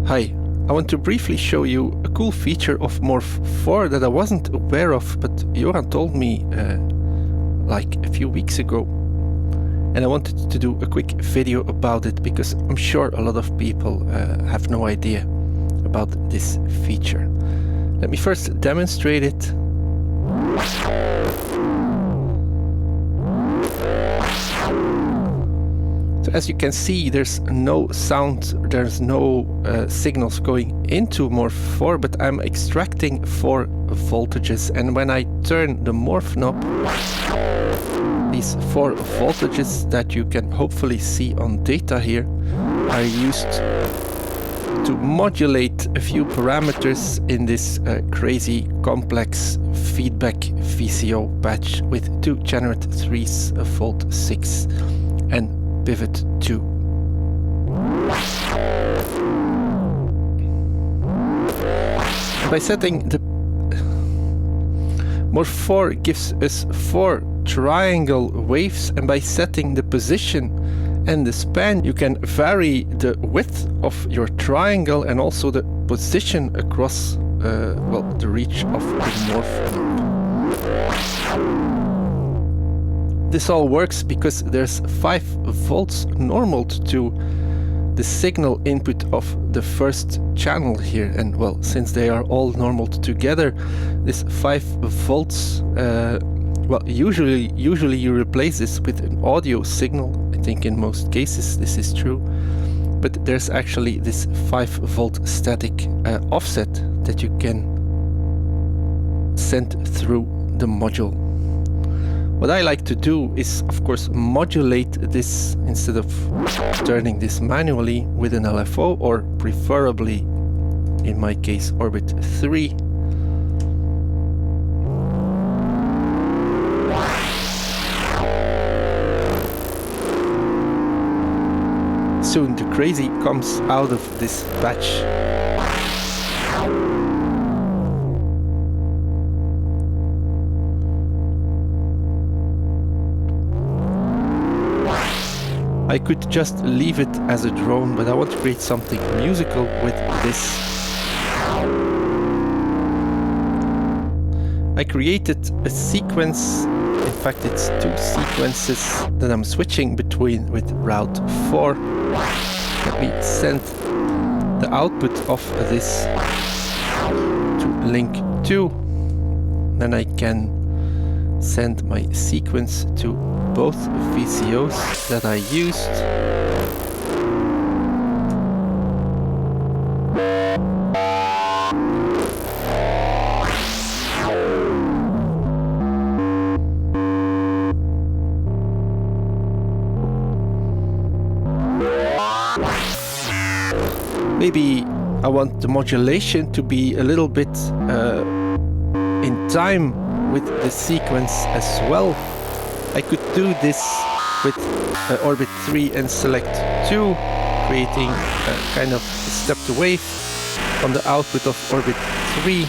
Hi, I want to briefly show you a cool feature of MORPH 4 that I wasn't aware of, but Joran told me like a few weeks ago. And I wanted to do a quick video about it because I'm sure a lot of people have no idea about this feature. Let me first demonstrate it. So as you can see, there's no sound, there's no signals going into MORPH 4, but I'm extracting 4 voltages. And when I turn the MORPH knob, these 4 voltages that you can hopefully see on data here are used to modulate a few parameters in this crazy complex feedback VCO patch with 2 generate 3s, a volt 6 and pivot 2. By setting the MORPH 4 gives us 4 triangle waves, and by setting the position and the span you can vary the width of your triangle and also the position across the reach of the MORPH knob. This all works because there's 5 volts normaled to the signal input of the first channel here, and well, since they are all normaled together, this 5 volts usually you replace this with an audio signal. I think in most cases this is true, but there's actually this 5 volt static offset that you can send through the module. What I like to do is, of course, modulate this instead of turning this manually with an LFO, or preferably, in my case, orbit 3. Soon the crazy comes out of this patch. I could just leave it as a drone, but I want to create something musical with this. I created a sequence, in fact it's 2 sequences that I'm switching between with route 4. Let me send the output of this to link 2. Then I can send my sequence to both VCOs that I used. Maybe I want the modulation to be a little bit in time with the sequence as well. I could do this with orbit 3 and select 2, creating a kind of stepped wave on the output of orbit 3.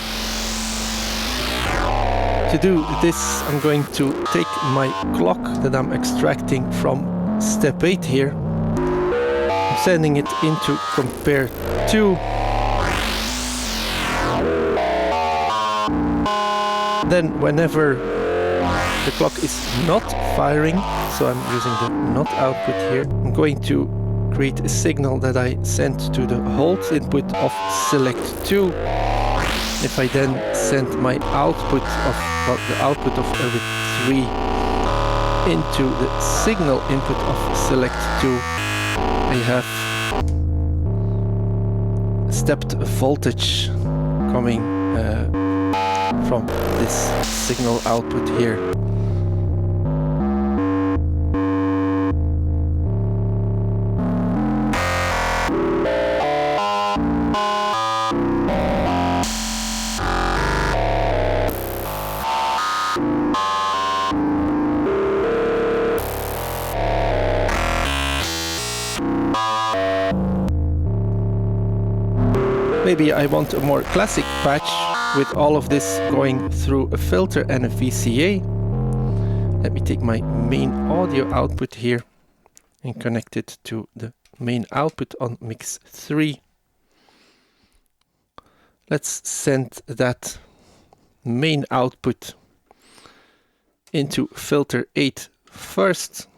To do this, I'm going to take my clock that I'm extracting from step 8 here. I'm sending it into compare 2. Then whenever the clock is not firing, so I'm using the not output here, I'm going to create a signal that I send to the hold input of select 2. If I then send my output of, the output of orbit 3 into the signal input of select 2, I have stepped voltage coming from this signal output here. Maybe I want a more classic patch with all of this going through a filter and a VCA. Let me take my main audio output here and connect it to the main output on mix 3. Let's send that main output into filter 8 first.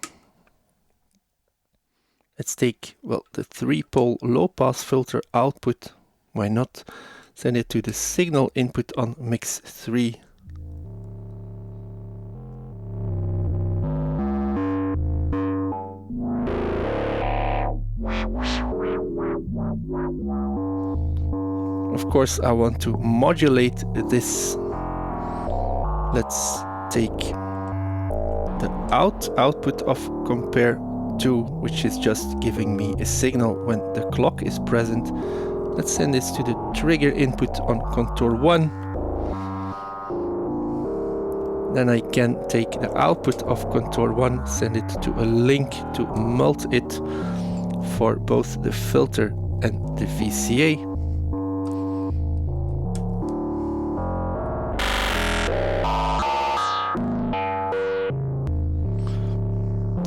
Let's take, well, the 3-pole low-pass filter output. Why not? Send it to the signal input on mix 3. Of course, I want to modulate this. Let's take the output of compare 2, which is just giving me a signal when the clock is present. Let's send this to the trigger input on contour 1. Then I can take the output of contour 1, send it to a link to mult it for both the filter and the VCA.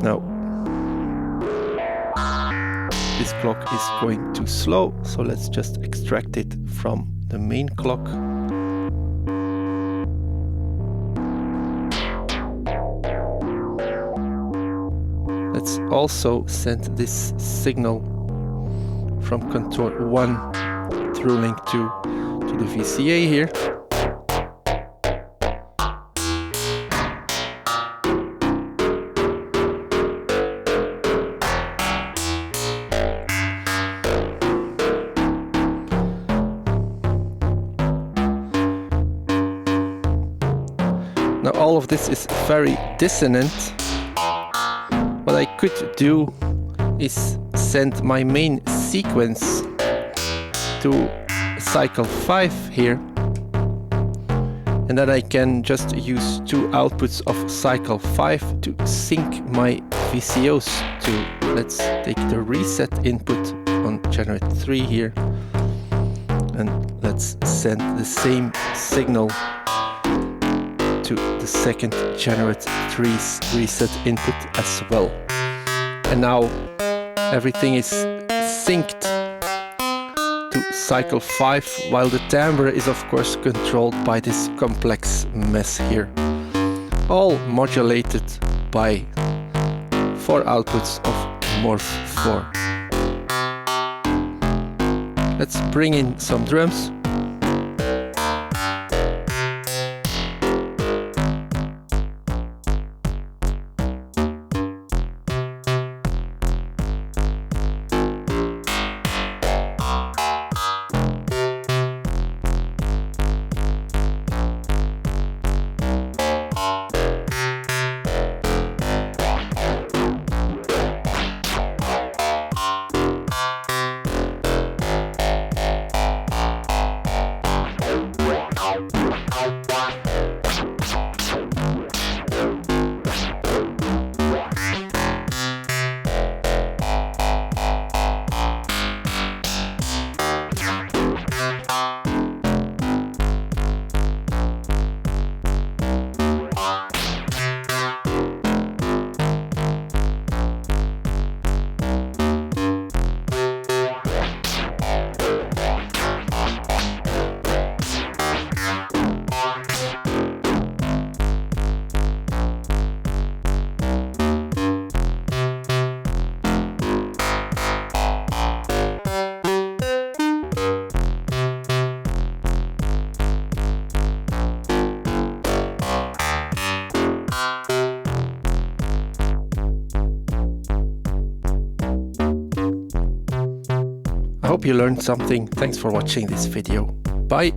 Now, this clock is going too slow, so let's just extract it from the main clock. Let's also send this signal from contour 1 through link 2 to the VCA here. Now all of this is very dissonant. What I could do is send my main sequence to cycle 5 here, and then I can just use 2 outputs of cycle 5 to sync my VCOs to. Let's take the reset input on generate 3 here, and let's send the same signal to the second generate 3's reset input as well. And now everything is synced to cycle 5, while the timbre is of course controlled by this complex mess here. All modulated by 4 outputs of MORPH 4. Let's bring in some drums. I hope you learned something. Thanks for watching this video. Bye!